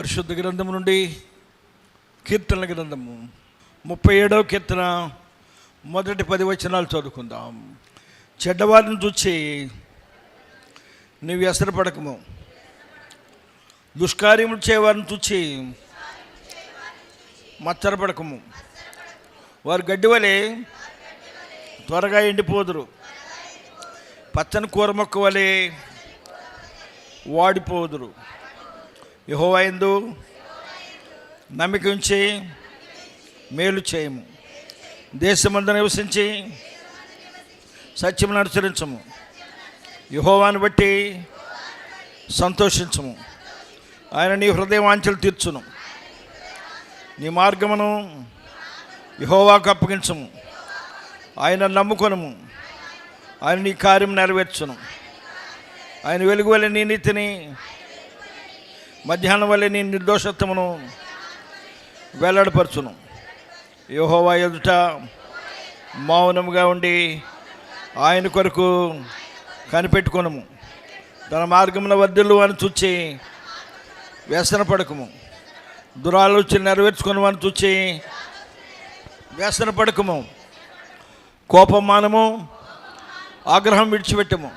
పరిశుద్ధ గ్రంథం నుండి కీర్తనల గ్రంథము 37వ కీర్తన మొదటి 10 వచనాలు చదువుకుందాం. చెడ్డవారిని చూచి నీవు వ్యసనపడకము, దుష్కార్యములు చేయవారిని చూచి మచ్చరపడకము. వారు గడ్డి వలె త్వరగా ఎండిపోదురు, పచ్చని కూర మొక్క వలె వాడిపోదురు. యెహోవా యందు నమ్మిక ఉంచి మేలు చేయము, దేశమందు నివసించి సత్యమును అనుసరించము, యెహోవాను బట్టి సంతోషించము. ఆయన నీ హృదయ వాంఛలు తీర్చును, నీ మార్గమును యెహోవాకు అప్పగించము. ఆయన నమ్ముకొనుము, ఆయన నీ కార్యం నెరవేర్చును. ఆయన వెలుగు వలె నీ నీతిని, మధ్యాహ్నం వలె నీ నిర్దోషత్వమును వెల్లడిపరచును. యెహోవా ఎదుట మౌనముగా ఉండి ఆయన కొరకు కనిపెట్టుకొనుము. తన మార్గమున వర్ధిల్లు అని చూచి వ్యసనపడకము, దురాలోచన నెరవేర్చుకుని అని చూచి వ్యసనపడకము. కోపం మానము, ఆగ్రహం విడిచిపెట్టము,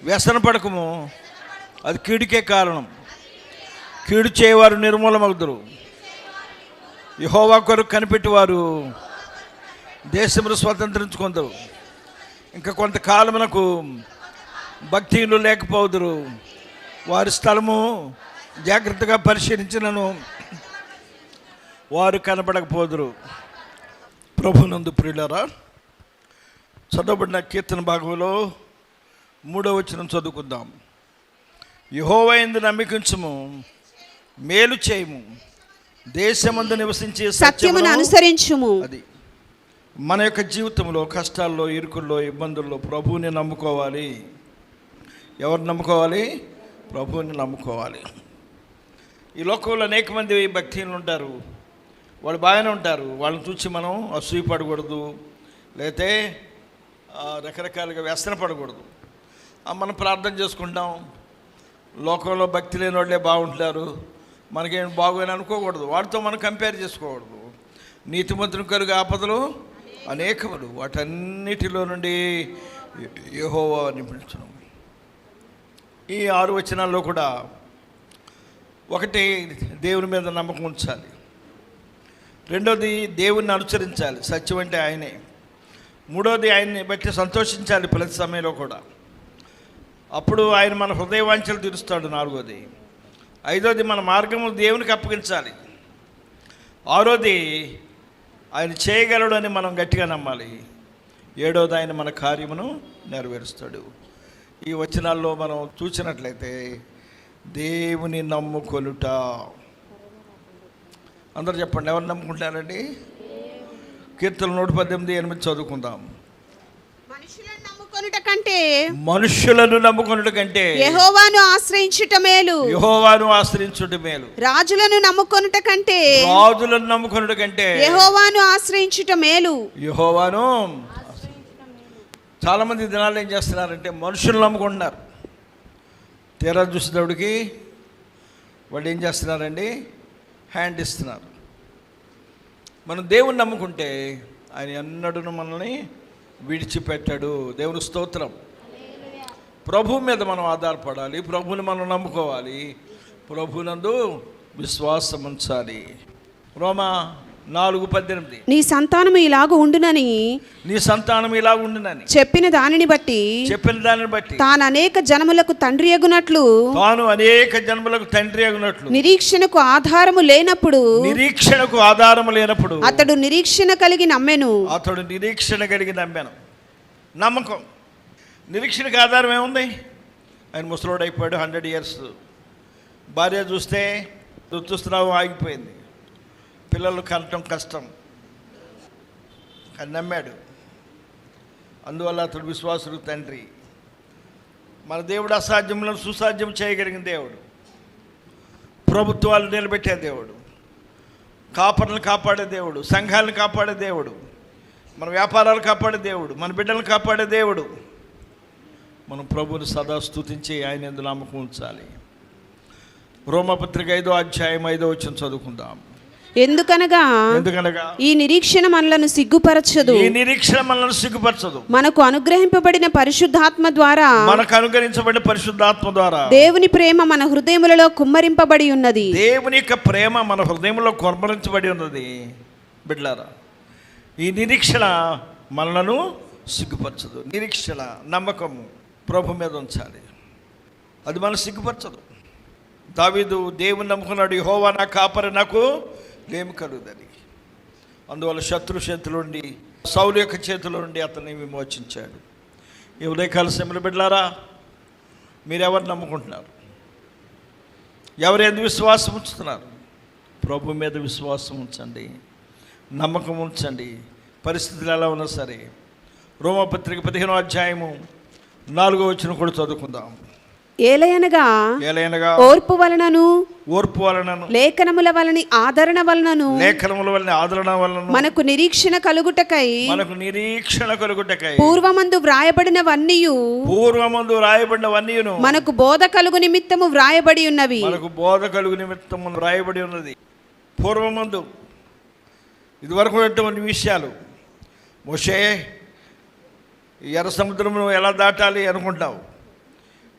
వ్యసనపడకము. అది కీడుకే కారణం. కీడు చేయవారు నిర్మూలమగుదురు, యెహోవా కొరకు కనిపెట్టేవారు దేశమును స్వతంత్రించుకుందరు. ఇంకా కొంతకాలమునకు భక్తిహీనులు లేకపోదురు, వారి స్థలము జాగ్రత్తగా పరిశీలించినను వారు కనబడకపోదురు. ప్రభునందు ప్రియులారా, చదవబడిన కీర్తన భాగంలో 3వ వచనం చదువుకుందాం. యెహోవా యందు నమ్మికించుము, మేలు చేయము, దేశమందు నివసించే సత్యమును అనుసరించుము. అది మన యొక్క జీవితంలో కష్టాల్లో, ఇరుకుల్లో, ఇబ్బందుల్లో ప్రభువుని నమ్ముకోవాలి. ఎవరు నమ్ముకోవాలి? ప్రభువుని నమ్ముకోవాలి. ఈ లోకంలో అనేక మంది భక్తులు ఉంటారు, వాళ్ళు బాగానే ఉంటారు. వాళ్ళని చూసి మనం అసూయపడకూడదు, లేకపోతే రకరకాలుగా వ్యసనపడకూడదు. మనం ప్రార్థన చేసుకుంటాం, లోకంలో భక్తి లేని వాళ్ళే బాగుంటారు, మనకేం బాగోని అనుకోకూడదు. వాటితో మనం కంపేర్ చేసుకోకూడదు. నీతిమంతుని కలుగు ఆపదలు అనేకములు, వాటన్నిటిలో నుండి యెహోవాని పిలుచును. ఈ 6 వచనాల్లో కూడా ఒకటి, దేవుని మీద నమ్మకం ఉంచాలి. రెండోది, దేవుణ్ణి అనుసరించాలి, సత్యం అంటే ఆయనే. మూడోది, ఆయన్ని బట్టి సంతోషించాలి ప్రతి సమయంలో కూడా. అప్పుడు ఆయన మన హృదయ వాంఛలు తీరుస్తాడు. 4వది. 5వది, మన మార్గము దేవునికి అప్పగించాలి. 6వది, ఆయన చేయగలడు అని మనం గట్టిగా నమ్మాలి. 7వది, ఆయన మన కార్యమును నెరవేరుస్తాడు. ఈ వచనాల్లో మనం చూసినట్లయితే దేవుని నమ్ముకొనుట. అందరూ చెప్పండి, ఎవరు నమ్ముకుంటారండి? కీర్తన 118:8 చదువుకుందాం. మనుషులను నమ్ముకొనుట కంటే యెహోవాను ఆశ్రయించుట మేలు. యెహోవాను ఆశ్రయించుట మేలు. రాజులను నమ్ముకొనుట కంటే యెహోవాను ఆశ్రయించుట మేలు. యెహోవాను. చాలామంది దినాలు ఏం చేస్తున్నారంటే మనుషులు నమ్ముకుంటున్నారు. తీరా చూసేటప్పటికి వాళ్ళు ఏం చేస్తున్నారండి? హ్యాండ్ ఇస్తున్నారు. మనం దేవుని నమ్ముకుంటే ఆయన ఎన్నడూ మనల్ని విడిచిపెట్టాడు. దేవుని స్తోత్రం. ప్రభు మీద మనం ఆధారపడాలి, ప్రభుని మనం నమ్ముకోవాలి, ప్రభునందు విశ్వాసం ఉంచాలి. రోమా 4:18 నీ సంతానము ఇలాగ ఉండునని చెప్పిన దానిని బట్టి తాను అనేక జనములకు తండ్రి అగునట్లు నిరీక్షణకు ఆధారము లేనప్పుడు అతడు నిరీక్షణ కలిగి నమ్మెను. నమ్మకం. నిరీక్షణకు ఆధారం ఏముంది? ఆయన ముసలోడు అయిపోయాడు, 100 years. భార్య చూస్తున్నావు ఆగిపోయింది, పిల్లలు కనటం కష్టం, అని నమ్మాడు. అందువల్ల అతడు విశ్వాసుడు తండ్రి. మన దేవుడు అసాధ్యములను సుసాధ్యం చేయగలిగిన దేవుడు, ప్రభుత్వాలు నిలబెట్టే దేవుడు, కాపర్లను కాపాడే దేవుడు, సంఘాలను కాపాడే దేవుడు, మన వ్యాపారాలు కాపాడే దేవుడు, మన బిడ్డలను కాపాడే దేవుడు. మనం ప్రభువుని సదా స్తుతించి ఆయన యందు నమ్మకం ఉంచాలి. రోమపత్రిక 5వ అధ్యాయం 5వ వచనం చదువుకుందాం. ఎందుకనగా ఈ నిరీక్షణ మనలను సిగ్గుపరచదు. ఈ నిరీక్షణ మనలను సిగ్గుపరచదు. మనకు అనుగ్రహింపబడిన పరిశుద్ధాత్మ ద్వారా దేవుని ప్రేమ మన హృదయములలో కుమ్మరింపబడి ఉన్నది. దేవుని యొక్క ప్రేమ మన హృదయంలో కుమ్మరించబడి ఉన్నది. బిడ్డలారా, ఈ నిరీక్షణ మనలను సిగ్గుపరచదు. నిరీక్షణ, నమ్మకము ప్రభు మీద ఉంచాలి. అది మనం సిగ్గుపరచదు. దావీదు దేవుని నమ్ముకున్నాడు, యెహోవా నా కాపరి, నాకు లేమి కలుగుదని. అందువల్ల శత్రు చేతుల నుండి, సౌలు యొక్క చేతుల నుండి అతన్ని విమోచించాడు. ఈ ఉదయకాల సమయంలో బిడ్డలారా, మీరెవరు నమ్ముకుంటున్నారు? ఎవరు ఎందుకు విశ్వాసం ఉంచుతున్నారు? ప్రభు మీద విశ్వాసం ఉంచండి, నమ్మకం ఉంచండి. పరిస్థితులు ఎలా ఉన్నా సరే. రోమపత్రిక 15వ అధ్యాయము 4వ వచనం కూడా చదువుకుందాం. ఏలయనగా ఓర్పు వలనను లేఖనముల వలని ఆదరణ వలనను మనకు నిరీక్షణ కలుగుటకై పూర్వమందు వ్రాయబడినవన్నీయు మనకు బోధ కలుగు నిమిత్తము వ్రాయబడి ఉన్నవి. పూర్వమందు ఇదివరకు ఉన్నటువంటి విషయాలు. మోషే ఎర్ర సముద్రమును ఎలా దాటాలి అనుకుంటావు,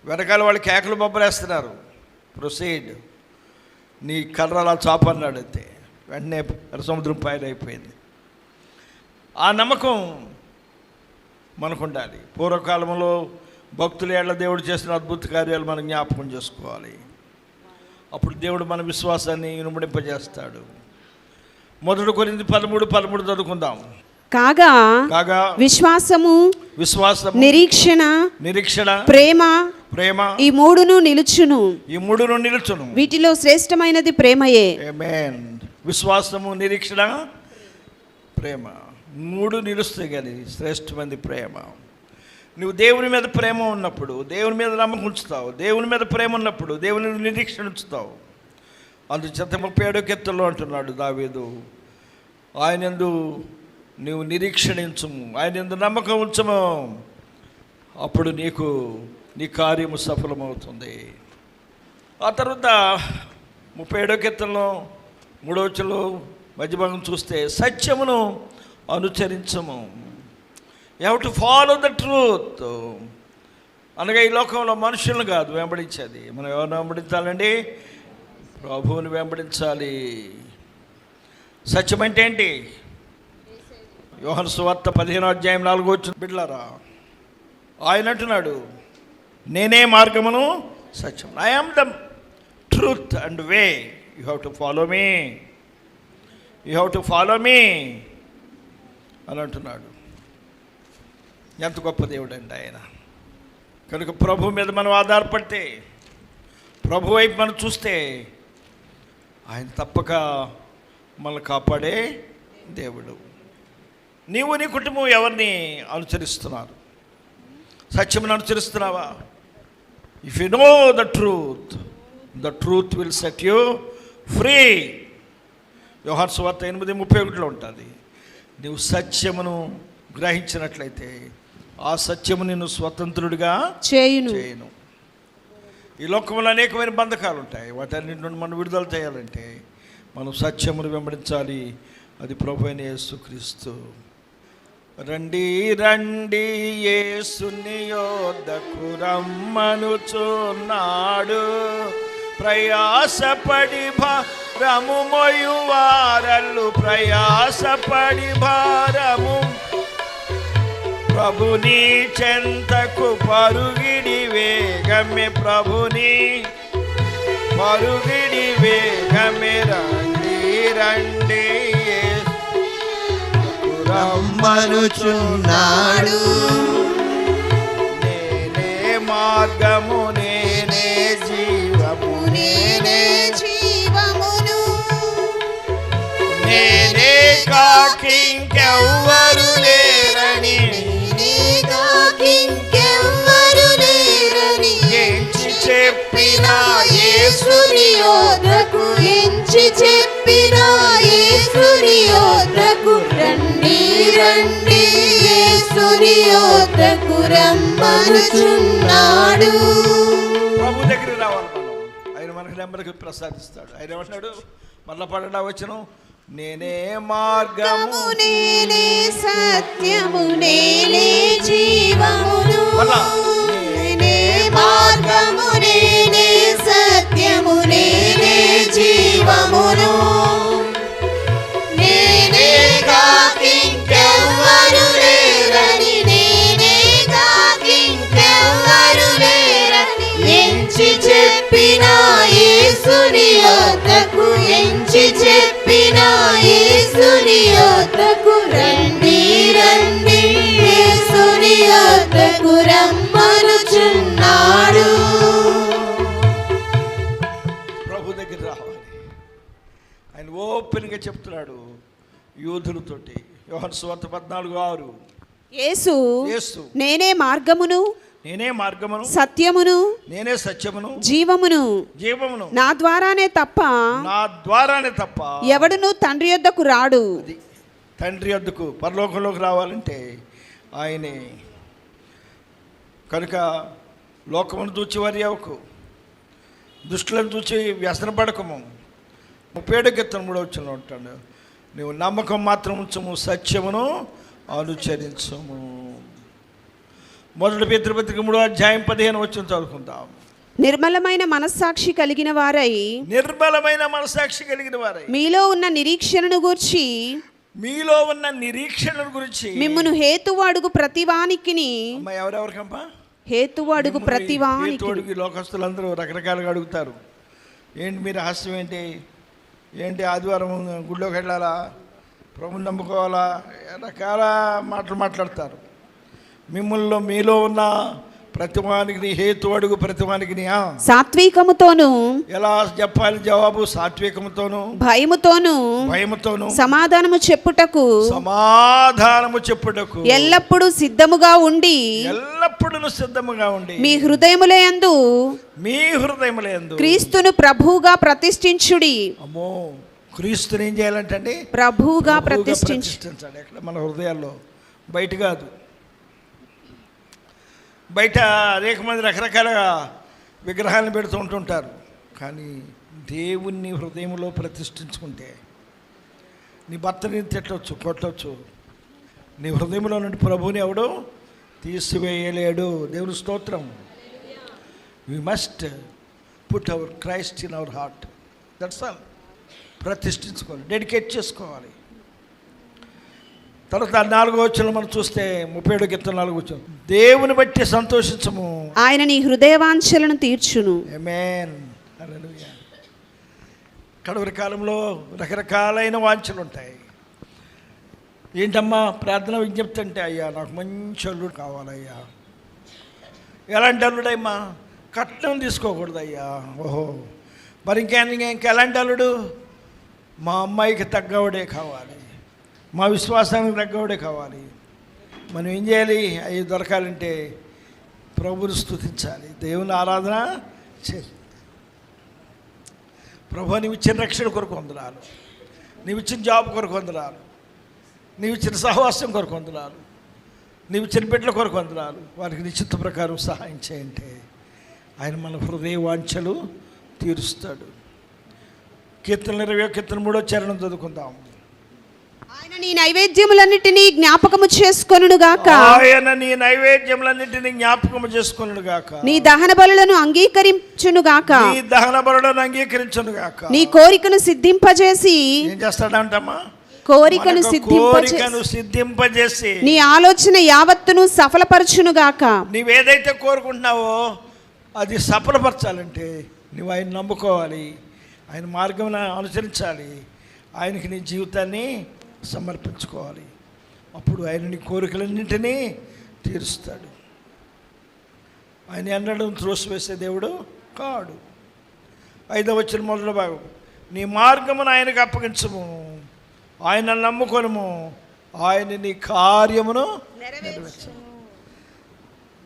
వెనకాల వాళ్ళు కేకలు బొబ్బలేస్తున్నారు, ప్రొసీడ్, నీ కర్ర అలా చాపన్నాడు. అంతే, వెంటనే ఎర్ర సముద్రం పైన అయిపోయింది. ఆ నమ్మకం మనకు ఉండాలి. పూర్వకాలంలో భక్తులు ఏళ్ల దేవుడు చేసిన అద్భుత కార్యాలు మనం జ్ఞాపకం చేసుకోవాలి. అప్పుడు దేవుడు మన విశ్వాసాన్ని ఇనుమడింపజేస్తాడు. 1 కొరింథీ 13 చదువుకుందాం. కాగా విశ్వాసము నిరీక్షణ ప్రేమ ఈ మూడును నిలుచును. వీటిలో శ్రేష్టమైనది ప్రేమయే. ఆమేన్. విశ్వాసము, నిరీక్షణ, ప్రేమ 3 నిలుస్తాయి కానీ శ్రేష్టమైనది ప్రేమ. నువ్వు దేవుని మీద ప్రేమ ఉన్నప్పుడు దేవుని మీద నమ్మకం ఉంచుతావు. దేవుని మీద ప్రేమ ఉన్నప్పుడు దేవుని నిరీక్షణ ఉంచుతావు. అందుచేత 37వ కీర్తనలో అంటున్నాడు దావీదు, ఆయనందు నీవు నిరీక్షణించుము, ఆయనందు నమ్మకం ఉంచము, అప్పుడు నీ కార్యము సఫలమవుతుంది. ఆ తర్వాత 37వ కీర్తనలో 3వ వచనంలో మధ్య భాగం చూస్తే, సత్యమును అనుసరించము. You have to follow the truth. అనగా ఈ లోకంలో మనుషులను కాదు వెంబడించేది. మనం ఎవరిని వెంబడించాలండి? ప్రభువుని వెంబడించాలి. సత్యం అంటే ఏంటి? యోహాను సువార్త 15వ అధ్యాయం 4వ వచనం. బిడ్డలారా, ఆయన అంటున్నాడు, నేనే మార్గమును సత్యం. I am the truth and way. You have to follow me, you have to follow me అని అంటున్నాడు. ఎంత గొప్ప దేవుడు అండి ఆయన. కనుక ప్రభు మీద మనం ఆధారపడితే, ప్రభు వైపు మనం చూస్తే, ఆయన తప్పక మనల్ని కాపాడే దేవుడు. నీవు నీ కుటుంబం ఎవరిని అనుసరిస్తున్నారు? సత్యమును అనుసరిస్తున్నావా? If you know the truth will set you free. యోహాను సువార్త 8:31 ఉంటుంది. నీవు సత్యమును గ్రహించినట్లయితే ఆ సత్యము నిన్ను స్వతంత్రుడిగా చేయును. ఈ లోకంలో అనేకమైన బంధకాలు ఉంటాయి. వాటన్నిటి నుండి మనం విడుదల చేయాలంటే మనం సత్యమును వెంబడించాలి. అది ప్రభువైన యేసుక్రీస్తు. రండి రండి యేసుని యొద్దకు రమ్మనుచున్నాడు, ప్రయాసపడి భారము మోయువారలు, ప్రయాసపడి భారము ప్రభుని చెంతకు పరుగిడి వేగమే, ప్రభుని పరుగిడి వేగమే. రండి రండి రమ్మనుచున్నాడు, నేనే మార్గము, నేనే జీవము, నేనే జీవమును, నేనే కాకింకెవ్వరు లేరని, ఇంకెవ్వరు లేరని ఎంచి చెప్పిన యేసుని యొద్దకు, ఎంచి చెప్పిన యేసుని యొద్దకు రండి రండి యేసుని యొద్దకు రమ్మనుచున్నాడు. ప్రభు దగ్గరికి రావాలి మనం. ఆయన మనకు నెమ్మదికి ప్రసాదిస్తాడు. ఆయన ఏమంటున్నాడు? మళ్ళా పడడా వచ్చను, నేనే మార్గము, నేనే సత్యము, నేనే జీవమును. నేనే మార్గము, నేనే సత్యము, నేనే జీవమును. నేనే కాకింకెవ్వరు లేరని, నేనే కాకింకెవ్వరు లేరని ఎంచి చెప్పిన యేసుని యొద్దకు, ఎంచి చెప్పిన యేసుని యొద్దకు రండి రండి, యేసుని యొద్దకు రమ్మనుచున్నాడు. ప్రభు దగ్గర రావాలి. ఆయన ఓపెన్గా చెప్తున్నాడు యూదులతోటి. యోహాను సువార్త 14:6. యేసు యేసు నేనే మార్గమును, నేనే మార్గమును, సత్యమును, నేనే సత్యమును, జీవమును. జీవమును. నా ద్వారానే తప్ప ఎవడును తండ్రి యొద్దకు రాడు. అది తండ్రి యొద్దకు, పరలోకంలోకి రావాలంటే ఆయనే. కనుక లోకమును చూచి వారి అవ్వకు, దుష్టులను చూచి వ్యసనపడకము. 37 ఉంటాడు, నువ్వు నమ్మకం మాత్రం ఉంచము, సత్యమును అనుసరించము. 1 పేతురు 3:15 చదువుకుందాం. నిర్మలమైన మనస్సాక్షి కలిగిన వారై, నిర్మలమైన మనస్సాక్షి కలిగిన వారై మీలో ఉన్న నిరీక్షణను గూర్చి, మీలో ఉన్న నిరీక్షణ గురించి మిమ్మును హేతువు అడుగు ప్రతివానికిని. ఎవరెవరికమ్మా? హేతువు అడుగు ప్రతివానికి. హేతువుడికి లోకస్తులందరూ రకరకాలుగా అడుగుతారు. ఏంటి మీ రహస్యం ఏంటి? ఏంటి ఆదివారం గుడిలోకి వెళ్ళాలా, ప్రభుని నమ్ముకోవాలా, రకాల మాటలు మాట్లాడతారు. మిమ్మల్ని మీలో ఉన్న ప్రతివానికి హేతు అడుగు ప్రతివానికి సాత్వికముతోను. ఎలా చెప్పాలి జవాబు? సాత్వికముతోను, భయముతోను సమాధానము చెప్పుటకు ఎల్లప్పుడూ సిద్ధముగా ఉండి, మీ హృదయములందు క్రీస్తును ప్రభువుగా ప్రతిష్ఠించుడి. అమ్మో, క్రీస్తుని ఏం చేయాలంటే ప్రభువుగా ప్రతిష్ఠించాలి. ఎక్కడ? మన హృదయాల్లో, బయట కాదు. బయట అనేక మంది రకరకాలుగా విగ్రహాలను పెడుతూ ఉంటుంటారు. కానీ దేవుణ్ణి హృదయంలో ప్రతిష్ఠించుకుంటే నీ భర్తని తిట్టవచ్చు, కొట్టవచ్చు, నీ హృదయంలో నుండి ప్రభువుని ఎవడో తీసివేయలేడు. దేవుని స్తోత్రం. We must put our Christ in our heart. That's all. ప్రతిష్ఠించుకోవాలి, డెడికేట్ చేసుకోవాలి. తర్వాత 4వ వచనం మనం చూస్తే 37:4 దేవుని బట్టి సంతోషించము, ఆయన నీ హృదయవాంఛలను తీర్చును. ఆమేన్. హల్లెలూయా. కడవరి కాలంలో రకరకాలైన వాంఛలు ఉంటాయి. ఏంటమ్మా ప్రార్థన విజ్ఞప్తి అంటే? అయ్యా నాకు మంచి అల్లుడు కావాలయ్యా. ఎలాంటి అల్లుడమ్మా? కట్నం తీసుకోకూడదు అయ్యా. ఓహో, మరి ఇంకెలాంటి అల్లుడు? మా అమ్మాయికి తగ్గవాడే కావాలి, మా విశ్వాసానికి తగ్గవాడే కావాలి. మనం ఏం చేయాలి? అవి దొరకాలంటే ప్రభుని స్తుతించాలి, దేవుని ఆరాధన చేయాలి. ప్రభు నీవు ఇచ్చిన రక్షణ కొరకు వందనాలు, నీవు ఇచ్చిన జాబ్ కొరకు వందనాలు, నీవు ఇచ్చిన సహవాసం కొరకు వందనాలు, నీవు ఇచ్చిన బిడ్డల కొరకు వందనాలు. వారికి నిశ్చిత ప్రకారం సహాయం చేయంటే ఆయన మన హృదయ వాంఛలు తీరుస్తాడు. కీర్తన 20:3 చదువుకుందాం. ఆయన నీ నైవేద్యములన్నిటినీ జ్ఞాపకము చేసుకొనుగాక, ఆయన నీ నైవేద్యములన్నిటినీ జ్ఞాపకము చేసుకొనుగాక, నీ దహన బలులను అంగీకరించునుగాక, నీ దహన బలులను అంగీకరించునుగాక. నీ కోరికను సిద్ధింపజేసి, ఏం చేస్తాడంటమ్మా? కోరికను సిద్ధింపజేసి నీ ఆలోచన యావత్తును సఫలపరచునుగాక. నీవేదైతే కోరుకుంటున్నావో అది సఫలపరచాలంటే నువ్వు ఆయన నమ్ముకోవాలి, ఆయన మార్గం అనుసరించాలి, ఆయనకి నీ జీవితాన్ని సమర్పించుకోవాలి. అప్పుడు ఆయన నీ కోరికలన్నింటినీ తీరుస్తాడు. ఆయన ఎన్నడూ త్రోసివేసే దేవుడు కాడు. 5వ వచనం మొదటి భాగం, నీ మార్గమును ఆయనకు అప్పగించము, ఆయన నమ్ముకొనుము, ఆయన నీ కార్యమును నెరవేర్చును.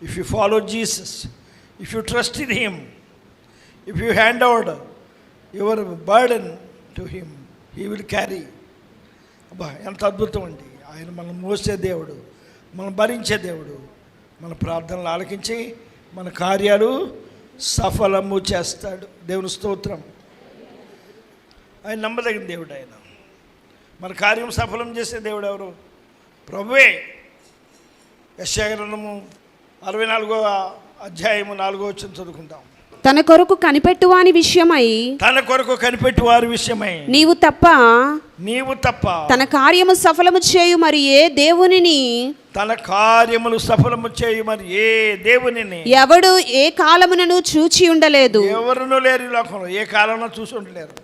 If you follow Jesus, if you trust in him, if you hand over your burden to him, he will carry. అబ్బా, ఎంత అద్భుతం అండి! ఆయన మనం మోసే దేవుడు, మనం భరించే దేవుడు, మన ప్రార్థనలు ఆలకించి మన కార్యాలు సఫలము చేస్తాడు. దేవుని స్తోత్రం. ఆయన నమ్మదగిన దేవుడు. ఆయన మన కార్యం సఫలం చేసే దేవుడు ఎవరు? ప్రభువే. యెషయా గ్రంథము 64వ అధ్యాయము 4వ వచనం చదువుకుందాం. తన కొరకు కనిపెట్టువాని విషయమై, తన కొరకు కనిపెట్టు వారి విషయమై నీవు తప్ప తన కార్యము సఫలము చేయు మరి ఏ దేవునిని, తన కార్యములు సఫలము చేయు మరి ఏ దేవునిని ఎవడు ఏ కాలమునను చూచి ఉండలేదు. ఎవరునూ లేరు ఈ లోకంలో, ఏ కాలంలో చూసి ఉండలేరు.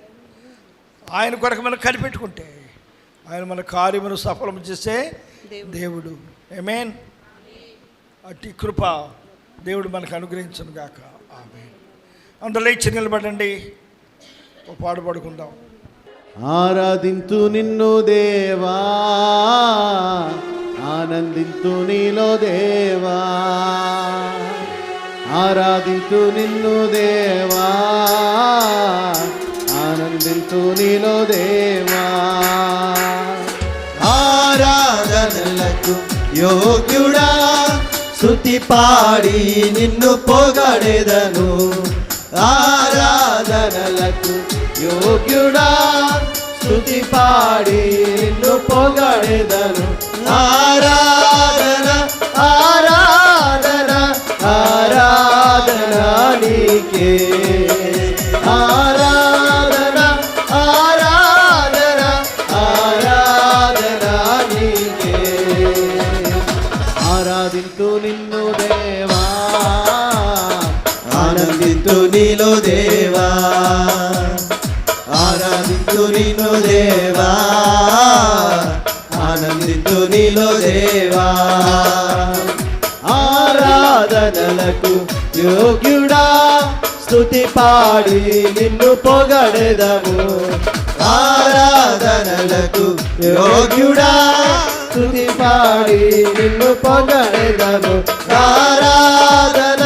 ఆయన కొరకు మనం కనిపెట్టుకుంటే ఆయన మన కార్యమును సఫలము చేసే దేవుడు. ఆమేన్. అట్టి కృప దేవుడు మనకు అనుగ్రహించును గాక. ఆమేన్. అందరూ లేచి నిలబడండి, ఓ పాడు పాడుకుందాం. ఆరాధింతు నిన్ను దేవా, ఆనందింతు నీలో దేవా, ఆరాధింతు నిన్ను దేవా, ఆనందింతు నీలో దేవా. ఆరాధనలకు యోగ్యుడా, స్తుతి పాడి నిన్ను పొగడెదను. ఆరాధనలకు యోగ్యుడా, స్తుతి పాడి నిన్ను పొగడెదను. ఆరాధన ఆరాధన ఆరాధన నీకే, ఆరాధన ఆరాధన ఆరాధన నీకే. ఆరాధింతు నిన్ను దేవా, ఆనందింతు నీలో దేవా, ఆరాధింతు నిన్ను దేవా, ఆనందింతు నీలో దేవా. ఆరాధనలకు యోగ్యుడా, స్తుతి పాడి నిన్ను పొగడెదము. ఆరాధనలకు యోగ్యుడా, స్తుతి పాడి నిన్ను పొగడెదము. ఆరాధన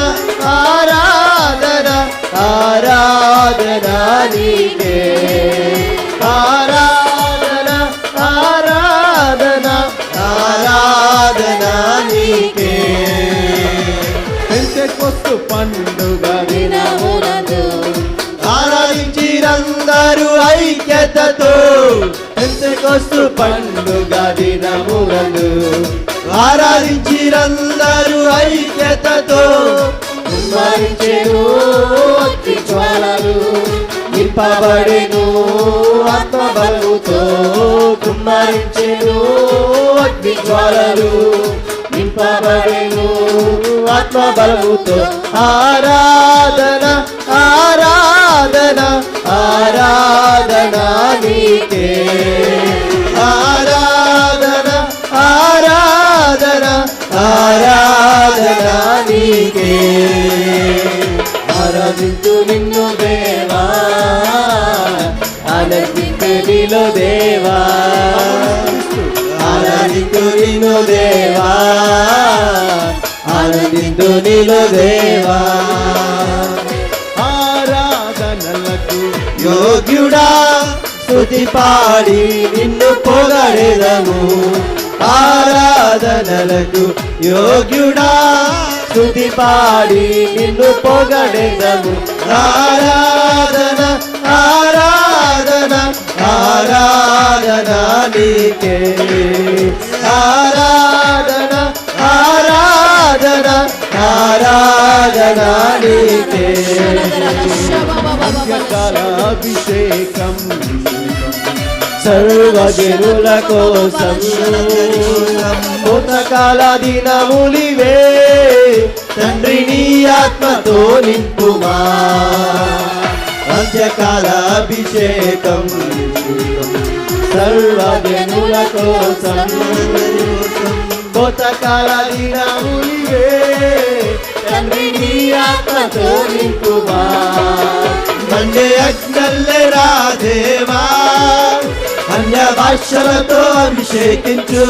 ఆరాధన ఆరాధన నీకే, ఆరాధన ఆరాధన ఆరాధన నీకే. పెంతెకొస్తు పండుగ దినమునందు ఆరాధించిరందరూ ఐక్యతతో. పెంతెకొస్తు పండుగ దినమునందు ఆరాధించిరందరూ ఐక్యతతో. కుమ్మరించెను అగ్ని జ్వాలలు, నింపబడెను ఆత్మబలముతో. కుమ్మరించెను అగ్ని జ్వాలలు, నింపబడెను ఆత్మబలముతో. ఆరాధన ఆరాధన ఆరాధన నీకే, ఆరాధన ఆరాధన ఆరాధన నీకే. ఆరాధింతు నిన్ను దేవా, ఆనందింతు నీలో దేవా, ఆరాధింతు నిన్ను దేవా, ఆనందింతు నీలో దేవా. ఆరాధనలకు యోగ్యుడా, స్తుతి పాడి నిన్ను పొగడెదము. ఆరాధనలకు యోగ్యుడా, స్తుతి పాడి నిన్ను పొగడెదము. ఆరాధన ఆరాధన ఆరాధన నీకే, ఆరాధన ఆరాధన ఆరాధన నీకే. అభిషేకం సర్వజనుల కోసం, కోతకాల దినములివే తండ్రి నీ ఆత్మతో నింపుమా. అంత్యకాల అభిషేకం సర్వజనుల కోసం, కోతకాల దినములివే తండ్రి నీ ఆత్మతో నింపుమా. మండే అగ్నల్లెరా దేవా, అన్య భాషలతో అభిషేకించు.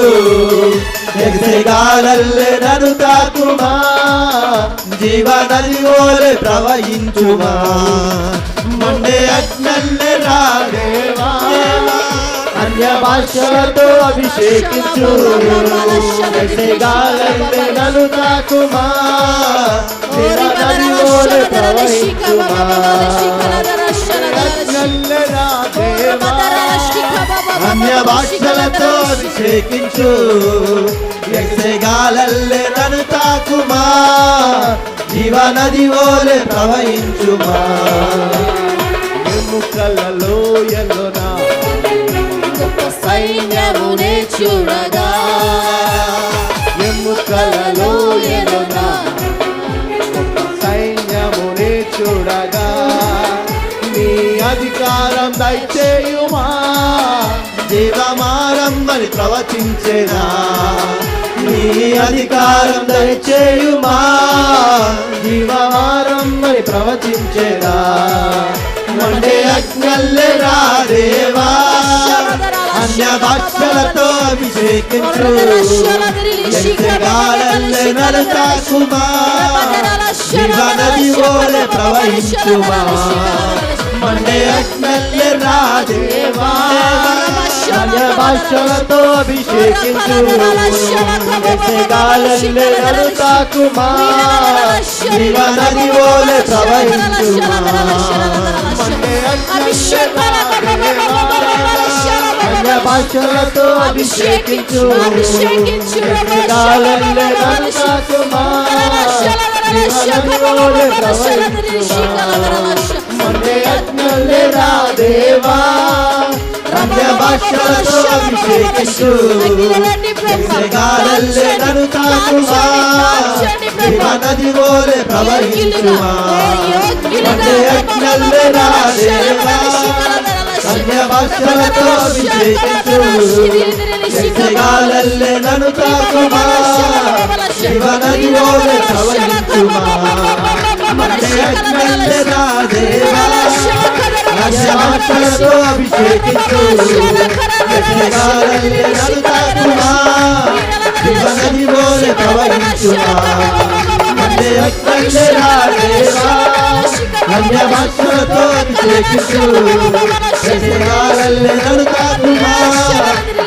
ఎగసెగాలల్లె నన్ను తాకుమా, జీవనది ఓలే ప్రవహించుమా. మండే అగ్నల్లెరా దేవా, అన్య భాషలతో అభిషేకించు. ఎగసెగాలల్లె నన్ను తాకుమా, జీవనది ఓలే వోలే ప్రవహించుమా అగ్నల్లెరా దేవా అన్య భాషలతో అభిషేకించు ఎగసెగాలల్లే నన్ను తాకుమా జీవనది వోలే ప్రవహించుమా ఎముకలలో ఎల్లోనా సైన్యమునే చూడగా ఎముకలలో ఎల్లోనా సైన్యమునే చూడగా నీ అధికారం దయచేయుమా జీవమారంభని ప్రవచించేనా నీ అధికారం దయచేయుమా జీవమారంభని ప్రవచించేనా మండే అగ్నల్లెరా దేవా అన్య భాషలతో అభిషేకించు ఎగసెగాలల్లే నన్ను తాకుమా జీవనది వోలే ప్రవహించుమా మండే అగ్నల్లెరా దేవా అన్య భాషలతో అభిషేకించు ఎగసెగాలల్లే నన్ను తాకుమా జీవనది వోలే ప్రవహించుమా మండే అగ్నల్లెరా అన్య భాషలతో అభిషేకించు ఎగసెగాలల్లే నన్ను తాకుమా జీవనది వోలే ప్రవహించుమా మండే అగ్నల్లెరా దేవా అన్య భాషలతో అభిషేకించు ఎగసెగాలల్లే నన్ను తాకుమా జీవనది వోలే ప్రవహించుమా మండే అగ్నల్లెరా దేవా అన్య భాషలతో అభిషేకించు ఎగసెగాలల్లే నన్ను తాకుమా జీవనది వోలే ప్రవహించుమా మండే అగ్నల్లెరా దేవా అన్య భాషలతో అభిషేకించు ఎగసెగాలల్లే నన్ను తాకుమా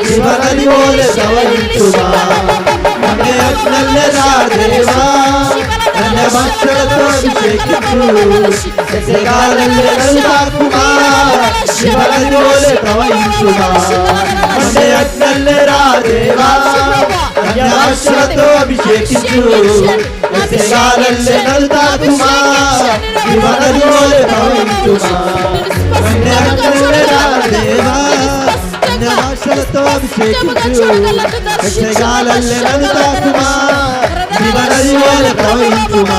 జీవనది వోలే ప్రవహించుమా మండే అగ్నల్లెరా దేవా అన్య భాషలతో అభిషేకించు ఎగసెగాలల్లే నన్ను తాకుమా జీవనది వోలే ప్రవహించుమా మండే అగ్నల్లెరా దేవా అన్య భాషలతో అభిషేకించు ఎగసెగాలల్లే నన్ను తాకుమా జీవనది వోలే ప్రవహించుమా మండే అగ్నల్లెరా దేవా అన్య భాషలతో అభిషేకించు ఎగసెగాలల్లే నన్ను తాకుమా జీవనది వోలే ప్రవహించుమా మండే అగ్నల్లెరా దేవా అన్య భాషలతో అభిషేకించు ఎగసెగాలల్లే నన్ను తాకుమా జీవనది వోలే ప్రవహించుమా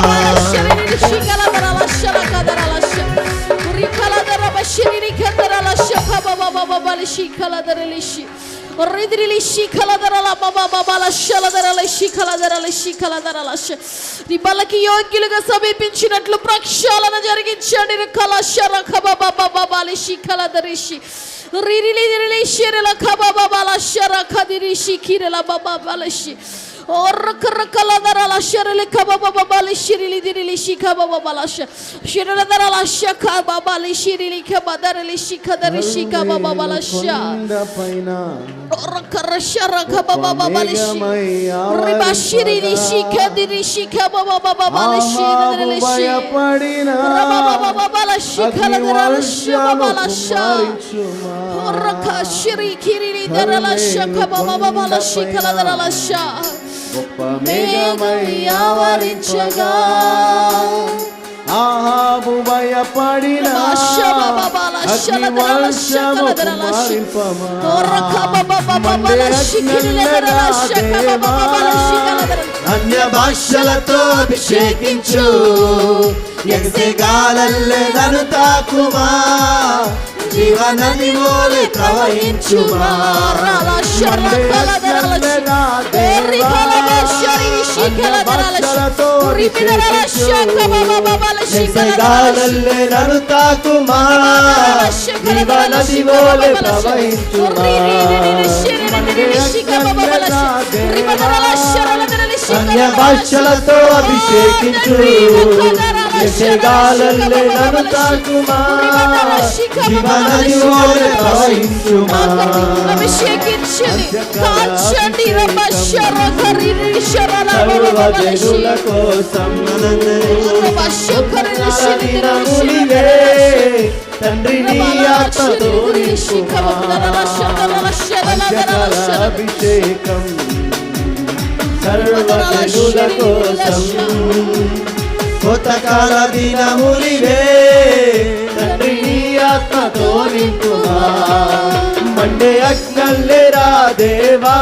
బలకి యోగ్యులుగా సమీపించినట్లు ప్రక్షాళన జరిగించండి గొప్ప మేఘమై ఆవరించగా ఆహాబు భయపడిన అగ్ని వర్షము కుమ్మరింపమా మండే అగ్నల్లెరా దేవా అన్య భాషలతో అభిషేకించు ఎగసెగాలల్లే నన్ను తాకుమా జీవనది వోలే ప్రవహించుమా మండే అగ్నల్లెరా దేవా అన్య భాషలతో అభిషేకించు ఎగసెగాలల్లే నన్ను తాకుమా జీవనది వోలే ప్రవహించుమా మండే అగ్నల్లెరా దేవా అన్య భాషలతో అభిషేకించు ఎసెగాలల్లే నన్ను తాకుమా జీవనది ఓలే ప్రవహించుమా అభిషేకించండి కాల్చండి సర్వజనుల కోసం దినములివే తండ్రి నీ ఆత్మతో నింపుమా పంచకాల అభిషేకం సర్వజనుల కోసం కొత్తకాల దినములివే తండ్రి నీ ఆత్మతో నింపుమా మండే అగ్నల్లేరా దేవా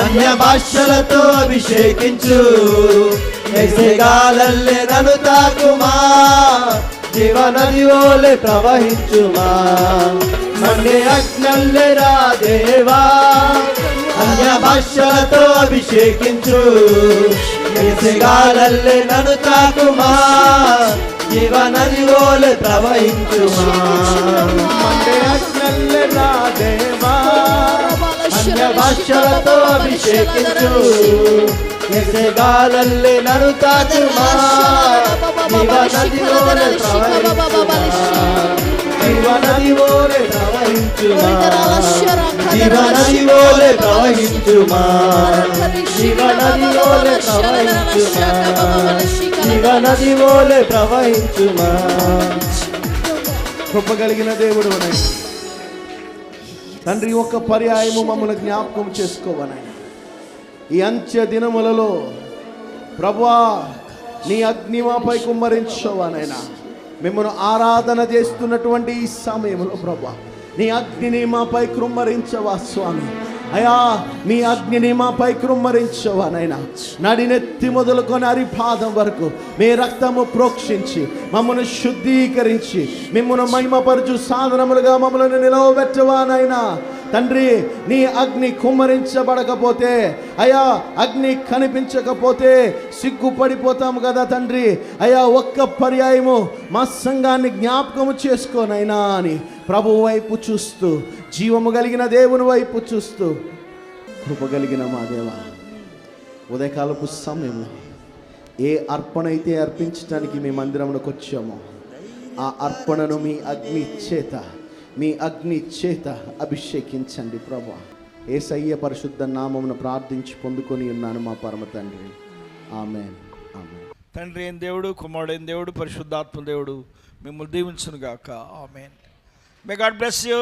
అన్య భాషలతో అభిషేకించు ఎసెగాలల్లే నన్ను తాకుమా జీవనది ఓలే ప్రవహించుమా మండే అగ్నల్లేరా దేవా అన్య భాషలతో అభిషేకించు ఎసెగాలల్లే నన్ను తాకుమా జీవనది ఓలే ప్రవహించుమా మండే అగ్నల్లేరా దేవా అన్య భాషలతో అభిషేకించు ఎసెగాలల్లే నన్ను తాకుమా జీవనది ఓలే ప్రవహించుమా జీవనది ఓలే ప్రవహించుమా జీవనది ఓలే ప్రవహించుమా జీవనది ఓలే ప్రవహించుమా కృప కలిగిన దేవుడు తండ్రి, ఒక్క పర్యాయము మమ్మల్ని జ్ఞాపకం చేసుకోవనైనా ఈ అంత్య దినములలో ప్రభువా నీ అగ్ని మాపై కుమ్మరించవనైనా మిమ్మల్ని ఆరాధన చేస్తున్నటువంటి ఈ సమయంలో ప్రభువా నీ అగ్నిని మాపై కుమ్మరించవా స్వామి. అయా నీ అగ్నిని మాపై కుమ్మరించవనైనా నడినెత్తి మొదలుకొని అరిపాదం వరకు మీ రక్తము ప్రోక్షించి మమ్మల్ని శుద్ధీకరించి మిమ్మల్ని మహిమపరచు సాధనములుగా మమ్మల్ని నిలవబెట్టవానైనా తండ్రి. నీ అగ్ని కుమ్మరించబడకపోతే అయా అగ్ని కనిపించకపోతే సిగ్గుపడిపోతాం కదా తండ్రి. అయా ఒక్క పర్యాయము మా సంఘాన్ని జ్ఞాపకము చేసుకోనైనా అని ప్రభు వైపు చూస్తూ, జీవము కలిగిన దేవుని వైపు చూస్తూ, కృప కలిగిన మా దేవ ఉదయకాలపు సమయంలో ఏ అర్పణ అయితే అర్పించడానికి మీ మందిరంలోకి వచ్చామో ఆ అర్పణను మీ అగ్ని చేత అభిషేకించండి ప్రభా. యేసయ్య పరిశుద్ధ నామమును ప్రార్థించి పొందుకొని ఉన్నాను మా పరమ తండ్రి. ఆమేన్. ఆమేన్. తండ్రి అయిన దేవుడు, కుమారుడైన దేవుడు, పరిశుద్ధాత్మ దేవుడు మిమ్మల్ని దీవించును గాక. ఆమేన్. May God bless you.